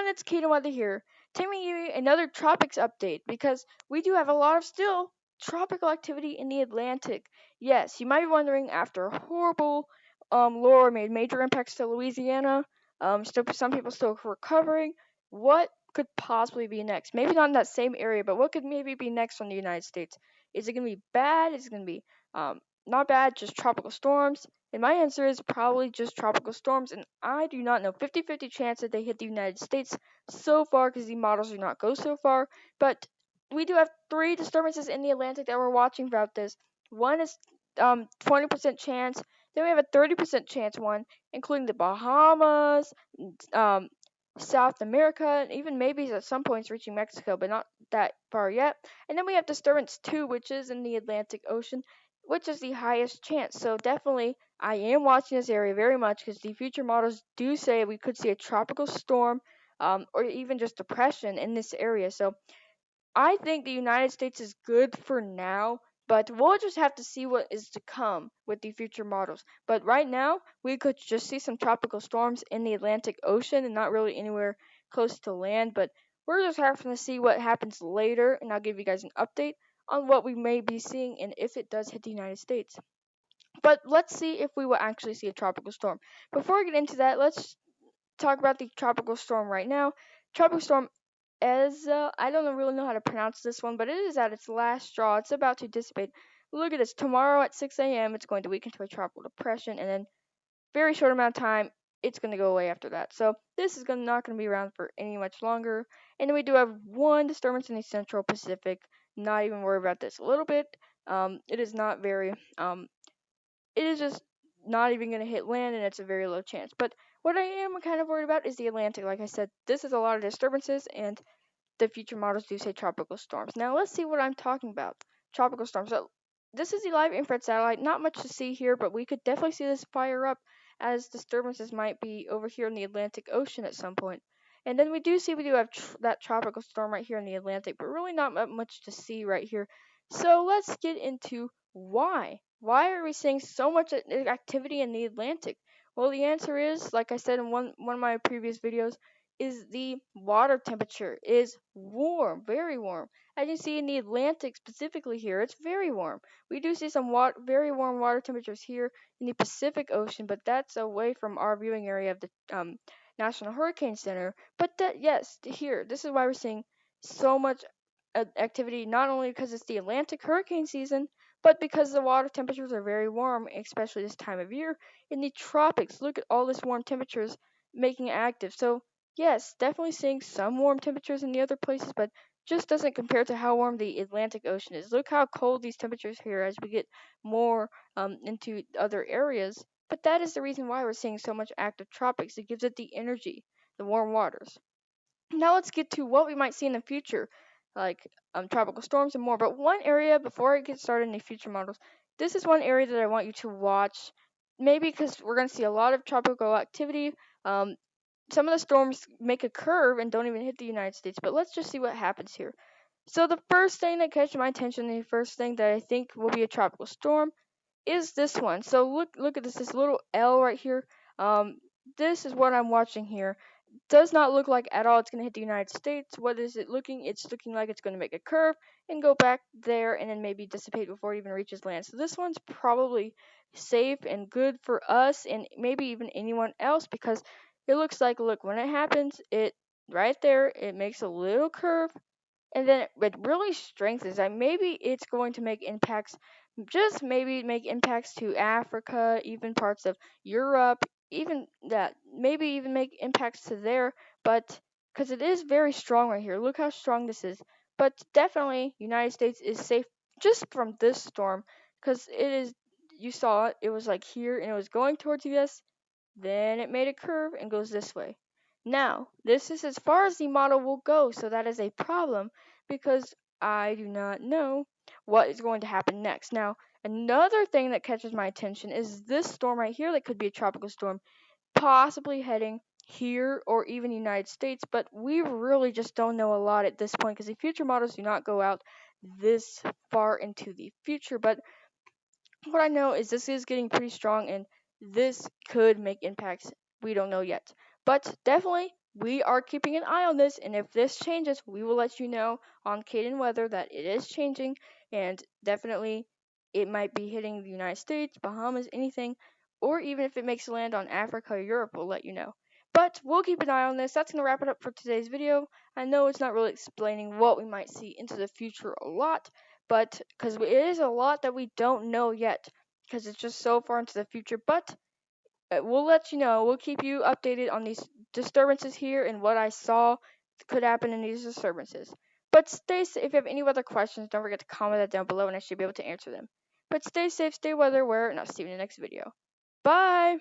it's Kingdom Weather here, taking you another tropics update because we do have a lot of still tropical activity in the Atlantic. Yes, you might be wondering after a horrible Laura made major impacts to Louisiana, still some people still recovering. What could possibly be next? Maybe not in that same area, but what could maybe be next from the United States? Is it gonna be bad? Is it gonna be not bad, just tropical storms? And my answer is probably just tropical storms, and I do not know. 50-50 chance that they hit the United States so far because the models do not go so far. But we do have three disturbances in the Atlantic that we're watching about this. One is 20% chance. Then we have a 30% chance one, including the Bahamas, um, South America, and even maybe at some points reaching Mexico, but not that far yet. And then we have disturbance two, which is in the Atlantic Ocean, which is the highest chance. So definitely I am watching this area very much because the future models do say we could see a tropical storm or even just depression in this area. So I think the United States is good for now, but we'll just have to see what is to come with the future models. But right now, we could just see some tropical storms in the Atlantic Ocean and not really anywhere close to land. But we're just having to see what happens later, and I'll give you guys an update on what we may be seeing and if it does hit the United States. But let's see if we will actually see a tropical storm. Before we get into that, let's talk about the tropical storm right now. Tropical storm Eza, I don't really know how to pronounce this one, but it is at its last straw. It's about to dissipate. Look at this. Tomorrow at 6 a.m., it's going to weaken to a tropical depression, and then very short amount of time, it's going to go away after that. So this is not going to be around for any much longer. And then we do have one disturbance in the Central Pacific. Not even worry about this a little bit. It is not very it is just not even going to hit land, and it's a very low chance. But what I am kind of worried about is the Atlantic. Like I said, this is a lot of disturbances, and the future models do say tropical storms. Now let's see what I'm talking about. Tropical storms. So this is the live infrared satellite. Not much to see here, but we could definitely see this fire up as disturbances might be over here in the Atlantic Ocean at some point. And then we do have that tropical storm right here in the Atlantic, but really not much to see right here. So let's get into why. Why are we seeing so much activity in the Atlantic? Well, the answer is, like I said in one of my previous videos, is the water temperature is warm, very warm. As you see in the Atlantic specifically here, it's very warm. We do see some very warm water temperatures here in the Pacific Ocean, but that's away from our viewing area of the National Hurricane Center. But yes, here, this is why we're seeing so much activity, not only because it's the Atlantic hurricane season, but because the water temperatures are very warm, especially this time of year. In the tropics, look at all this warm temperatures making it active. So yes, definitely seeing some warm temperatures in the other places, but just doesn't compare to how warm the Atlantic Ocean is. Look how cold these temperatures here as we get more into other areas. But that is the reason why we're seeing so much active tropics. It gives it the energy, the warm waters. Now let's get to what we might see in the future, like tropical storms and more. But one area before I get started in the future models, this is one area that I want you to watch. Maybe because we're going to see a lot of tropical activity. Um, some of the storms make a curve and don't even hit the United States. But let's just see what happens here. So the first thing that catches my attention, the first thing that I think will be a tropical storm, is this one. So look at this little L right here. Um, this is what I'm watching here. Does not look like at all it's going to hit the United States. What is it looking? It's looking like it's going to make a curve and go back there and then maybe dissipate before it even reaches land. So this one's probably safe and good for us and maybe even anyone else because it looks like, look, when it happens, it right there, it makes a little curve and then it really strengthens. Like maybe it's going to make impacts, just maybe make impacts to Africa, even parts of Europe, even that, maybe even make impacts to there. But because it is very strong right here, look how strong this is. But definitely, United States is safe just from this storm because it is. You saw it. It was like here, and it was going towards US. Then it made a curve and goes this way. Now, this is as far as the model will go, so that is a problem because I do not know what is going to happen next. Now, another thing that catches my attention is this storm right here that could be a tropical storm, possibly heading here or even United States, but we really just don't know a lot at this point because the future models do not go out this far into the future. But what I know is this is getting pretty strong and this could make impacts. We don't know yet. But definitely we are keeping an eye on this, and if this changes, we will let you know on Caden Weather that it is changing, and definitely it might be hitting the United States, Bahamas, anything, or even if it makes land on Africa or Europe, we'll let you know. But we'll keep an eye on this. That's going to wrap it up for today's video. I know it's not really explaining what we might see into the future a lot, but because it is a lot that we don't know yet, because it's just so far into the future, but we'll let you know. We'll keep you updated on these disturbances here and what I saw could happen in these disturbances. But stay safe. If you have any other questions, don't forget to comment that down below and I should be able to answer them. But stay safe, stay weather aware, and I'll see you in the next video. Bye!